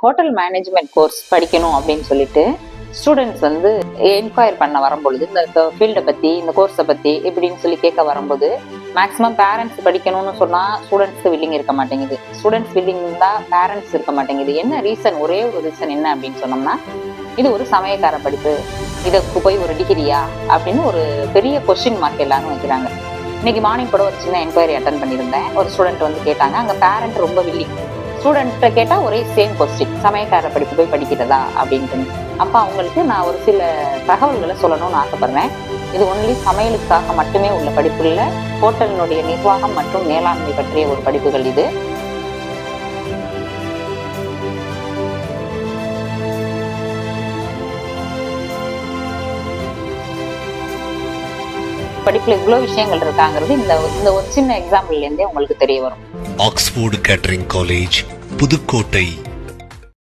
Hotel management course படிக்கணும் அப்படின்னு சொல்லிட்டு ஸ்டூடெண்ட்ஸ் வந்து என்கொயர் பண்ண வரும்பொழுது இந்த ஃபீல்டை பற்றி இந்த கோர்ஸை பற்றி இப்படின்னு சொல்லி கேட்க வரும்போது மேக்ஸிமம் பேரண்ட்ஸ் படிக்கணும்னு சொன்னால் ஸ்டூடெண்ட்ஸ்க்கு வில்லிங் இருக்க மாட்டேங்குது. ஸ்டூடெண்ட்ஸ் வில்லிங் தான், பேரண்ட்ஸ் இருக்க மாட்டேங்குது. என்ன ரீசன்? ஒரே ஒரு ரீசன் என்ன அப்படின்னு சொன்னோம்னா, இது ஒரு சமயக்கார படிப்பு, இதுக்கு போய் ஒரு டிகிரியா அப்படின்னு ஒரு பெரிய கொஸ்டின் மார்க் எல்லாரும் வைக்கிறாங்க. இன்னைக்கு மார்னிங் கூட ஒரு சின்ன என்கொயரி அட்டன் பண்ணியிருந்தேன். ஒரு ஸ்டூடெண்ட் வந்து கேட்டாங்க, அங்கே பேரண்ட் ரொம்ப வில்லிங். ஸ்டூடெண்ட்டை கேட்டால் ஒரே சேம் கொஸ்டின், சமயக்கார படிப்பு போய் படிக்கிறதா அப்படின்ட்டு. அப்போ அவங்களுக்கு நான் ஒரு சில தகவல்களை சொல்லணும்னு ஆசைப்படுறேன். இது ஒன்லி சமையலுக்காக மட்டுமே உள்ள படிப்பு இல்லை, ஹோட்டலினுடைய நிர்வாகம் மற்றும் மேலாண்மை பற்றிய ஒரு படிப்புகள் இது. படிப்புல இவ்வளவு விஷயங்கள் இருக்காங்கிறது இந்த ஒரு சின்ன எக்ஸாம்பிள்ல இருந்தே உங்களுக்கு தெரிய வரும். Oxford catering college, Pudukkottai.